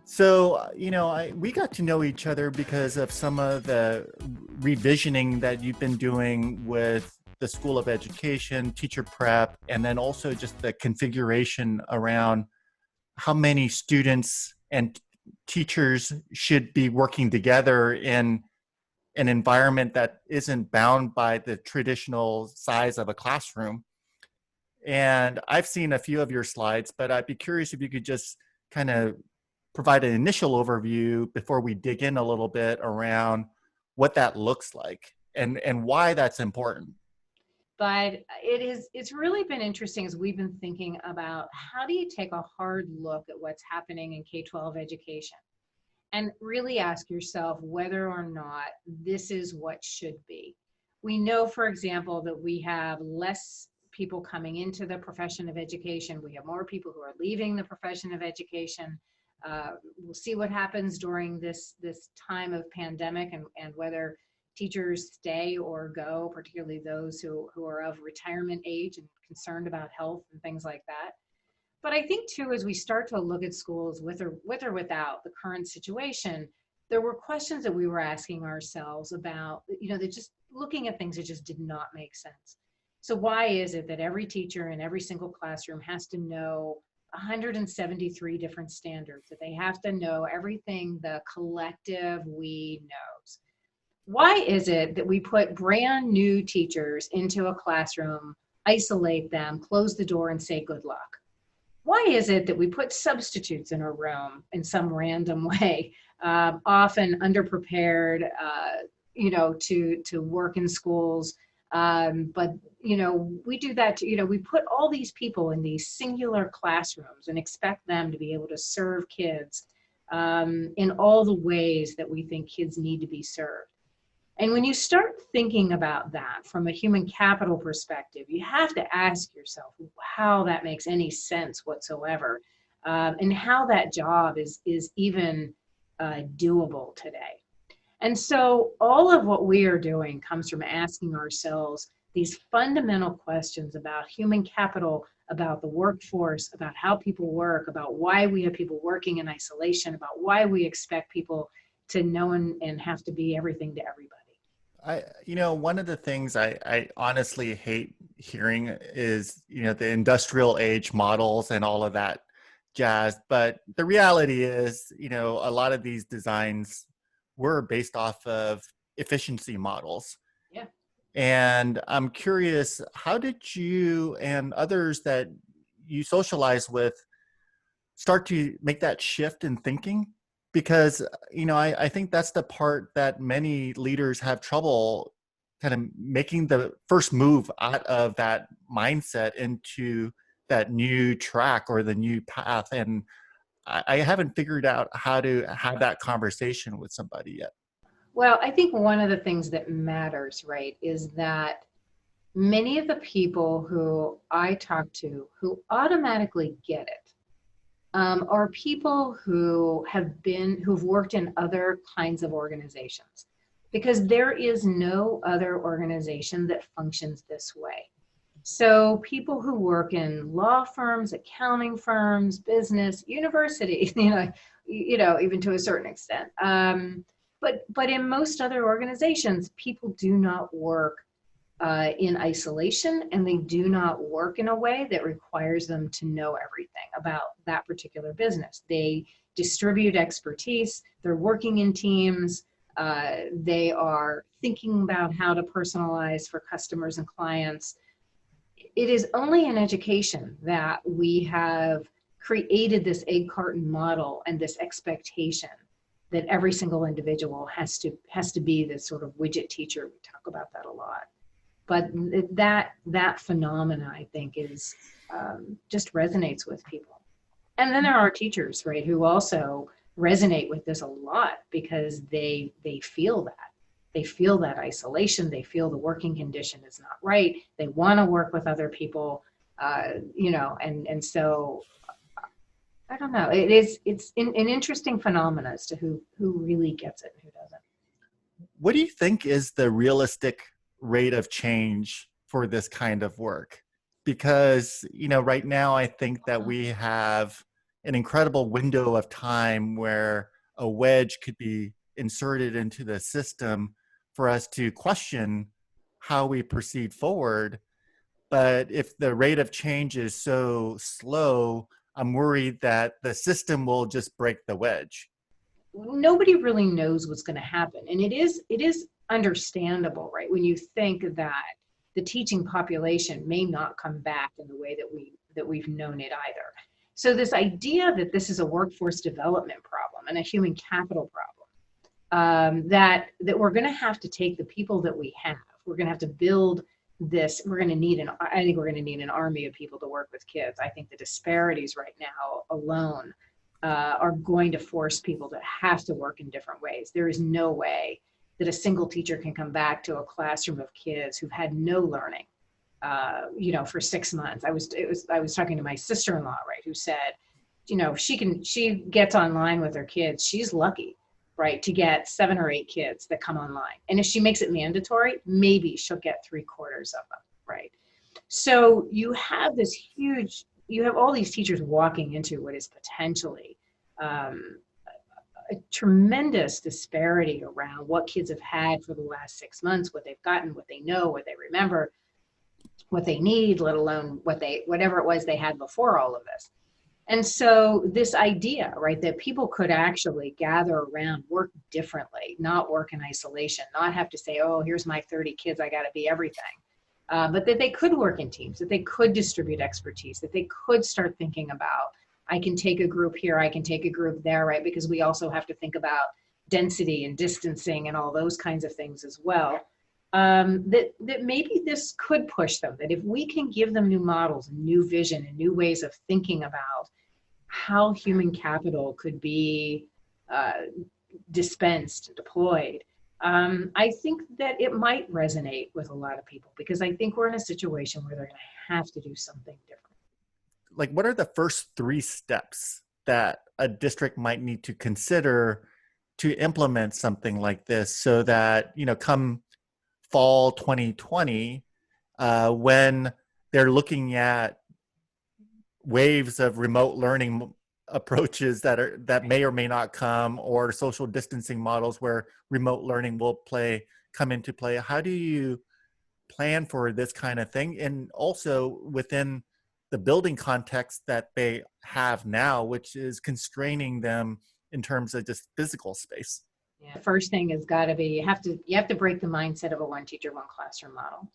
We got to know each other because of some of the revisioning that you've been doing with the School of Education, teacher prep, and then also just the configuration around how many students and teachers should be working together in an environment that isn't bound by the traditional size of a classroom. And I've seen a few of your slides, but I'd be curious if you could just kind of provide an initial overview before we dig in a little bit around what that looks like and why that's important. But it's really been interesting as we've been thinking about how do you take a hard look at what's happening in K-12 education and really ask yourself whether or not this is what should be. We know, for example, that we have less people coming into the profession of education. We have more people who are leaving the profession of education. We'll see what happens during this time of pandemic and whether teachers stay or go, particularly those who are of retirement age and concerned about health and things like that. But I think too, as we start to look at schools with or without the current situation, there were questions that we were asking ourselves about, that just looking at things that just did not make sense. So why is it that every teacher in every single classroom has to know 173 different standards, that they have to know everything the collective we knows? Why is it that we put brand new teachers into a classroom, isolate them, close the door, and say good luck? Why is it that we put substitutes in a room in some random way, often underprepared, to work in schools? But we do that we put all these people in these singular classrooms and expect them to be able to serve kids in all the ways that we think kids need to be served. And when you start thinking about that from a human capital perspective, you have to ask yourself how that makes any sense whatsoever, and how that job is even doable today. And so all of what we are doing comes from asking ourselves these fundamental questions about human capital, about the workforce, about how people work, about why we have people working in isolation, about why we expect people to know and have to be everything to everybody. One of the things I honestly hate hearing is, the industrial age models and all of that jazz. But the reality is, a lot of these designs were based off of efficiency models. Yeah. And I'm curious, how did you and others that you socialize with start to make that shift in thinking? Because, I think that's the part that many leaders have trouble kind of making the first move out of that mindset into that new track or the new path. And I haven't figured out how to have that conversation with somebody yet. Well, I think one of the things that matters, right, is that many of the people who I talk to who automatically get it are people who've worked in other kinds of organizations, because there is no other organization that functions this way. So people who work in law firms, accounting firms, business, universities, even to a certain extent. But in most other organizations, people do not work in isolation, and they do not work in a way that requires them to know everything about that particular business. They distribute expertise, they're working in teams, they are thinking about how to personalize for customers and clients. It is only in education that we have created this egg carton model and this expectation that every single individual has to be this sort of widget teacher. We talk about that a lot. But that phenomena, I think, is just resonates with people. And then there are teachers, right, who also resonate with this a lot because they feel that. They feel that isolation. They feel the working condition is not right. They want to work with other people, and so I don't know. It's an interesting phenomenon as to who really gets it and who doesn't. What do you think is the realistic rate of change for this kind of work? Because, right now I think that we have an incredible window of time where a wedge could be inserted into the system for us to question how we proceed forward. But if the rate of change is so slow, I'm worried that the system will just break the wedge. Nobody really knows what's going to happen, and it is understandable, right, when you think that the teaching population may not come back in the way that we've known it either. So this idea that this is a workforce development problem and a human capital problem, that we're going to have to take the people that we have, we're going to have to build this, I think we're going to need an army of people to work with kids. I think the disparities right now alone are going to force people to have to work in different ways. There is no way that a single teacher can come back to a classroom of kids who've had no learning, for 6 months. I was talking to my sister-in-law, right, who said, she gets online with her kids. She's lucky, right, to get 7 or 8 kids that come online. And if she makes it mandatory, maybe she'll get 3/4 of them, right? So you have all these teachers walking into what is potentially a tremendous disparity around what kids have had for the last 6 months, what they've gotten, what they know, what they remember, what they need, let alone whatever it was they had before all of this. And so this idea, right, that people could actually gather around, work differently, not work in isolation, not have to say, oh, here's my 30 kids, I got to be everything. But that they could work in teams, that they could distribute expertise, that they could start thinking about, I can take a group here, I can take a group there, right? Because we also have to think about density and distancing and all those kinds of things as well. That maybe this could push them, that if we can give them new models, new vision, and new ways of thinking about how human capital could be dispensed, deployed, I think that it might resonate with a lot of people, because I think we're in a situation where they're going to have to do something different. Like, what are the first 3 steps that a district might need to consider to implement something like this, so that, come fall 2020, when they're looking at waves of remote learning approaches that may or may not come, or social distancing models where remote learning will come into play? How do you plan for this kind of thing? And also within the building context that they have now, which is constraining them in terms of just physical space. Yeah. First thing has got to be, you have to break the mindset of a one teacher, one classroom model.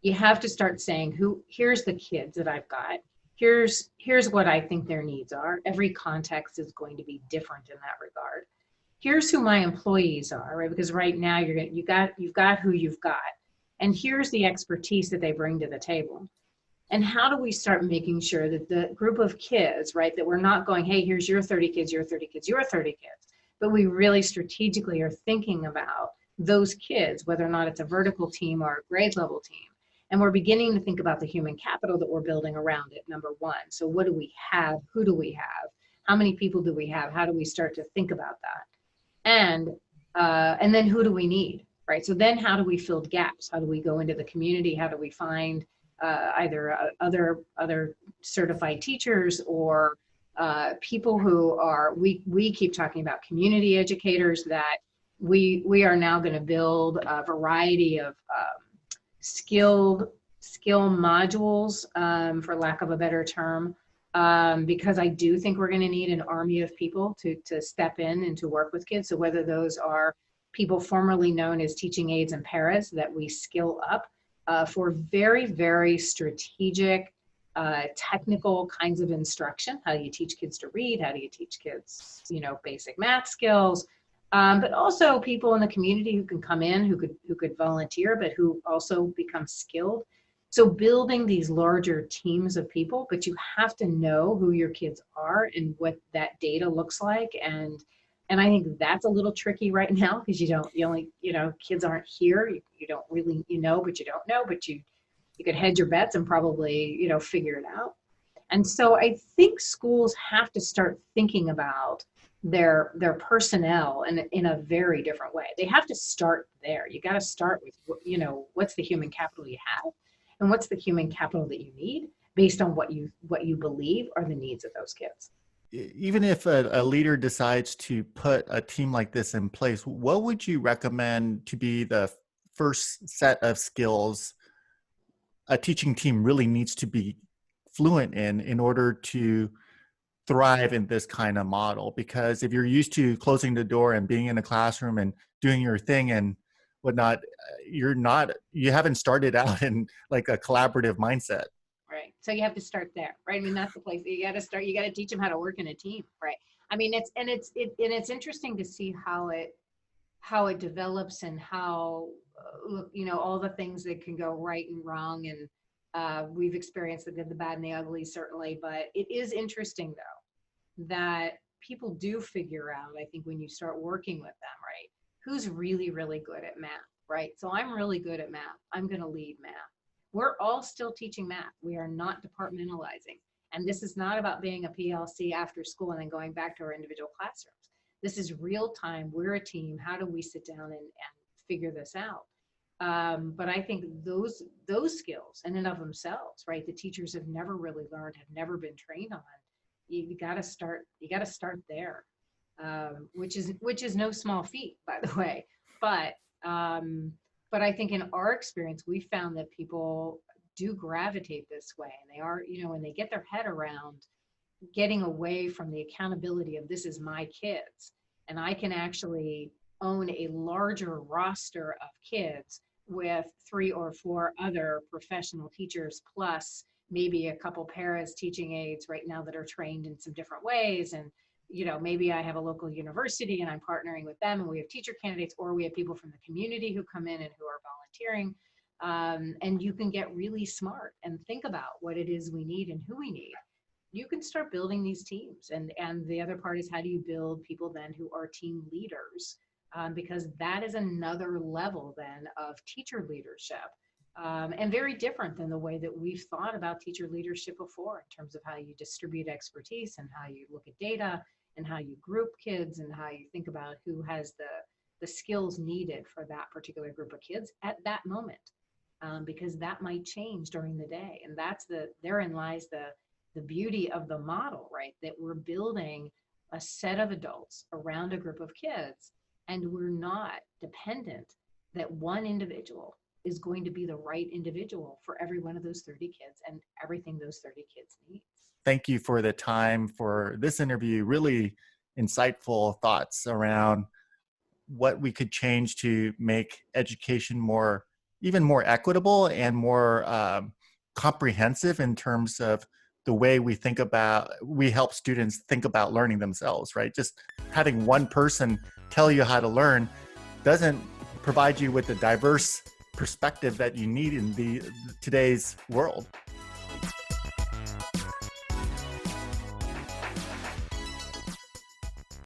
You have to start saying, here's the kids that I've got. Here's what I think their needs are. Every context is going to be different in that regard. Here's who my employees are, right? Because right now you've got who you've got. And here's the expertise that they bring to the table. And how do we start making sure that the group of kids, right, that we're not going, hey, here's your 30 kids, your 30 kids, your 30 kids, but we really strategically are thinking about those kids, whether or not it's a vertical team or a grade level team. And we're beginning to think about the human capital that we're building around it, number one. So what do we have? Who do we have? How many people do we have? How do we start to think about that? And then who do we need, right? So then how do we fill gaps? How do we go into the community? How do we find either other certified teachers, or people who are, we keep talking about community educators, that we are now going to build a variety of skill modules, for lack of a better term, because I do think we're going to need an army of people to step in and to work with kids. So whether those are people formerly known as teaching aides and paras that we skill up for very, very strategic, technical kinds of instruction. How do you teach kids to read? How do you teach kids, basic math skills? But also people in the community who can come in, who could volunteer, but who also become skilled. So building these larger teams of people, but you have to know who your kids are and what that data looks like. And I think that's a little tricky right now, because kids aren't here. You don't really, but you don't know, but you could hedge your bets and probably, figure it out. And so I think schools have to start thinking about their personnel in a very different way. They have to start there. You got to start with, what's the human capital you have, and what's the human capital that you need based on what you believe are the needs of those kids. even if a leader decides to put a team like this in place, what would you recommend to be the first set of skills a teaching team really needs to be fluent in order to thrive in this kind of model? Because if you're used to closing the door and being in a classroom and doing your thing and whatnot, you haven't started out in like a collaborative mindset. Right. So you have to start there, right? I mean, that's the place you got to start. You got to teach them how to work in a team, right? I mean, it's interesting to see how it develops and how all the things that can go right and wrong, and we've experienced the good, the bad, and the ugly, certainly. But it is interesting though that people do figure out, I think, when you start working with them, right, who's really, really good at math, right? So I'm really good at math. I'm going to lead math. We're all still teaching math. We are not departmentalizing. And this is not about being a PLC after school and then going back to our individual classrooms. This is real time. We're a team. How do we sit down and figure this out? But I think those skills in and of themselves, right, the teachers have never really learned, have never been trained on. You got to start there, which is no small feat, by the way. But I think in our experience, we found that people do gravitate this way, and they are, when they get their head around getting away from the accountability of this is my kids, and I can actually own a larger roster of kids with 3 or 4 other professional teachers, plus maybe a couple paras teaching aides right now that are trained in some different ways. And maybe I have a local university and I'm partnering with them, and we have teacher candidates, or we have people from the community who come in and who are volunteering. And you can get really smart and think about what it is we need and who we need. You can start building these teams. And the other part is, how do you build people then who are team leaders? Because that is another level then of teacher leadership. And very different than the way that we've thought about teacher leadership before, in terms of how you distribute expertise and how you look at data and how you group kids and how you think about who has the skills needed for that particular group of kids at that moment, because that might change during the day. And therein lies the beauty of the model, right? That we're building a set of adults around a group of kids, and we're not dependent that one individual is going to be the right individual for every one of those 30 kids and everything those 30 kids need. Thank you for the time for this interview. Really insightful thoughts around what we could change to make education even more equitable and more comprehensive in terms of the way we help students think about learning themselves, right? Just having one person tell you how to learn doesn't provide you with the diverse perspective that you need in today's world.